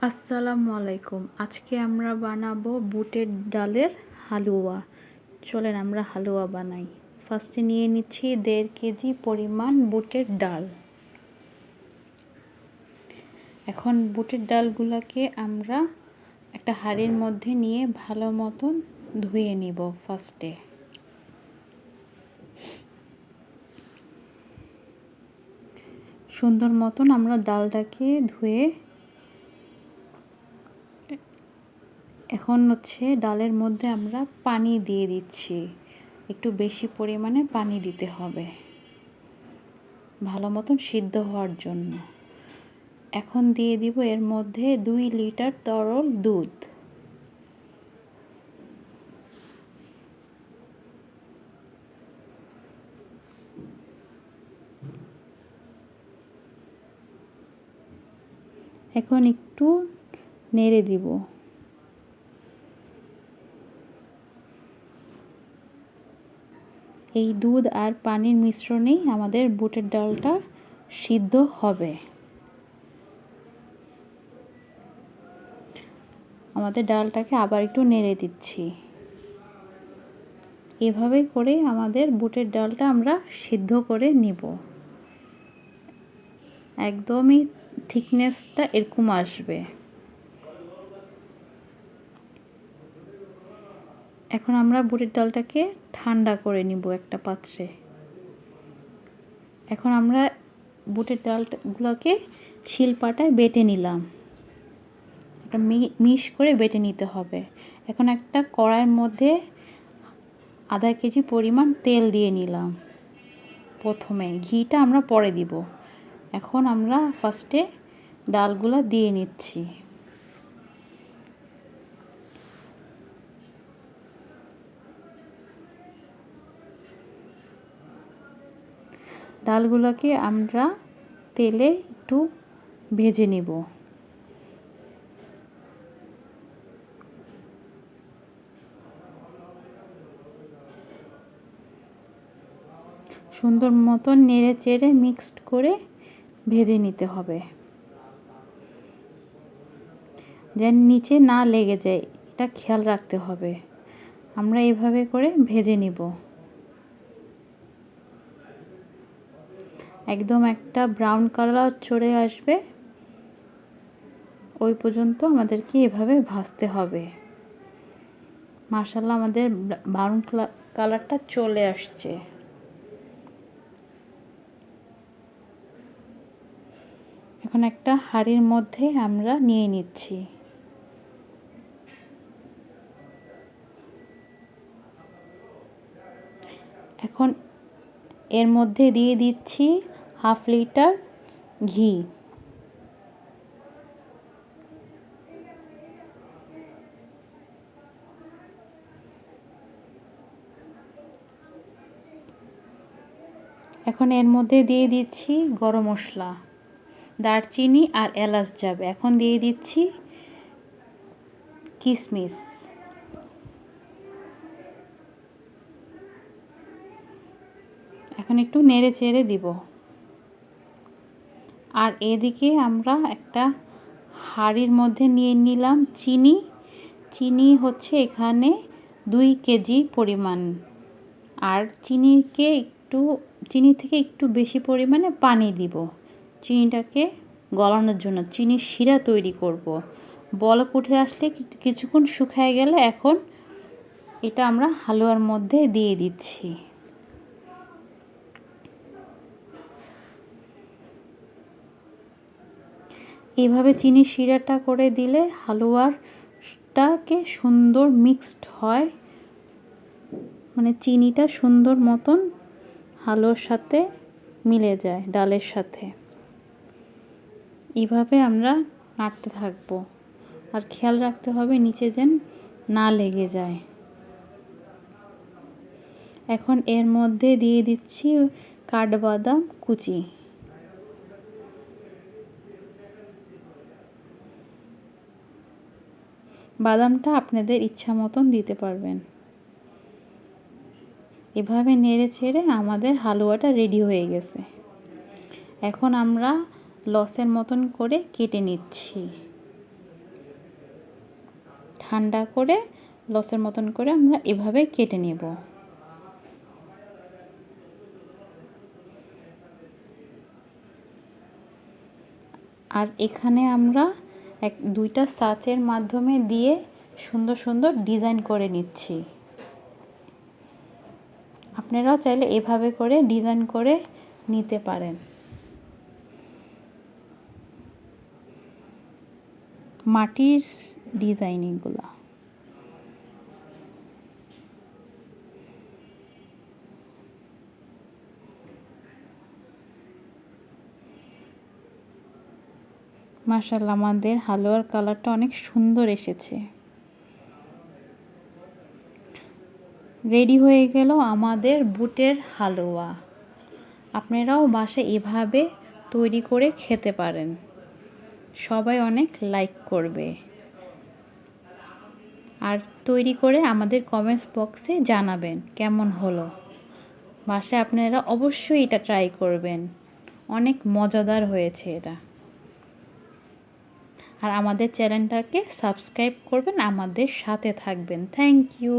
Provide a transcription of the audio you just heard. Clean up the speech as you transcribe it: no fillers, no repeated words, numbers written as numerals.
আসসালামু আলাইকুম। আজকে আমরা বানাবো বুটের ডালের হালুয়া। চলেন আমরা হালুয়া বানাই। ফার্স্টে নিয়ে নিচ্ছি 1.5 কেজি পরিমাণ বুটের ডাল। এখন বুটের ডালগুলোকে আমরা একটা হাঁড়ির মধ্যে নিয়ে ভালো মতন ধুয়ে নিব। ফার্স্টে সুন্দর মতন আমরা ডালটাকে ধুয়ে এখন ডালের মধ্যে আমরা পানি দিয়ে দিচ্ছি। একটু বেশি পরিমাণে পানি দিতে হবে ভালো মতন সিদ্ধ হওয়ার জন্য। এখন দিয়ে দিব এর মধ্যে 2 লিটার তরল দুধ। এখন একটু নেড়ে দিব। এই দুধ আর পানির মিশ্রণেই আমাদের বুটের ডালটা সিদ্ধ হবে। আমাদের ডালটাকে আবার একটু নেড়ে দিচ্ছি। এভাবে করে আমাদের বুটের ডালটা আমরা সিদ্ধ করে নিব। একদমই থিকনেসটা এরকম আসবে। এখন আমরা বুটের ডালটাকে ঠান্ডা করে নিব একটা পাত্রে। এখন আমরা বুটের ডালগুলোকে শিলপাটায় বেটে নিলাম। একটা মিশ করে বেটে নিতে হবে। এখন একটা কড়াইয়ের মধ্যে আধা কেজি পরিমাণ তেল দিয়ে নিলাম। প্রথমে ঘিটা আমরা পরে দিব। এখন আমরা ফার্স্টে ডালগুলো দিয়ে নিচ্ছি। ডালগুলোকে আমরা তেলে একটু ভেজে নেব। সুন্দর মতন নেড়ে চেড়ে মিক্সড করে ভেজে নিতে হবে, যেন নিচে না লেগে যায় এটা খেয়াল রাখতে হবে। আমরা এভাবে করে ভেজে নিব। একদম একটা ব্রাউন কালার চলে আসবে ওই পর্যন্ত আমাদেরকে এভাবে ভাজতে হবে। মাশাআল্লাহ আমাদের ব্রাউন কালারটা চলে আসছে। এখন একটা হাঁড়ির মধ্যে আমরা নিয়ে নিচ্ছি। এখন এর মধ্যে দিয়ে দিচ্ছি 1/2 লিটার ঘি। এখন এর মধ্যে দিয়ে দিচ্ছি গরম মশলা, দারচিনি আর এলাচ যাবে। এখন দিয়ে দিচ্ছি কিশমিশ। এখন একটু নেড়ে চেড়ে দিব। আর এদিকে আমরা একটা হাঁড়ির মধ্যে নিয়ে নিলাম চিনি। চিনি এখানে 2 কেজি পরিমাণ। আর চিনি থেকে একটু বেশি পরিমাণে পানি দিব চিনিটাকে গলানোর জন্য। চিনির শিরা তৈরি করব। বলক উঠে আসলে কিছুক্ষণ শুকায় গেলে এখন এটা আমরা হালুয়ার মধ্যে দিয়ে দিচ্ছি। এভাবে চিনির শিরাটা করে দিলে হালুয়াটাকে সুন্দর মিক্সড হয়, মানে চিনিটা সুন্দর মতন হালুয়ার সাথে মিলে যায় ডালের সাথে। এইভাবে আমরা নাড়তে থাকবো আর খেয়াল রাখতে হবে নিচে যেন না লেগে যায়। এখন এর মধ্যে দিয়ে দিচ্ছি কাঠবাদাম কুচি। বাদামটা আপনাদের ইচ্ছা মতন দিতে পারবেন। এভাবে নেড়ে চেড়ে আমাদের হালুয়াটা রেডি হয়ে গেছে। এখন আমরা লসের মতন করে কেটে নিচ্ছি। ঠান্ডা করে লসের মতন করে আমরা এভাবে কেটে নেব। আর এখানে আমরা দুইটা ছাঁচের মাধ্যমে দিয়ে সুন্দর সুন্দর ডিজাইন করে নিচ্ছি। আপনারাও চাইলে এভাবে করে ডিজাইন করে নিতে পারেন। মাটির ডিজাইন এগুলা। মাশাআল্লাহ, আমাদের হালুয়ার কালারটা অনেক সুন্দর এসেছে। রেডি হয়ে গেল আমাদের বুটের হালুয়া। আপনারাও বাসায় এভাবে তৈরি করে খেতে পারেন। সবাই অনেক লাইক করবে। আর তৈরি করে আমাদের কমেন্টস বক্সে জানাবেন কেমন হলো। বাসায় আপনারা অবশ্যই এটা ট্রাই করবেন। অনেক মজাদার হয়েছে এটা। আর আমাদের চ্যানেলটাকে সাবস্ক্রাইব করবেন, আমাদের সাথে থাকবেন। Thank you.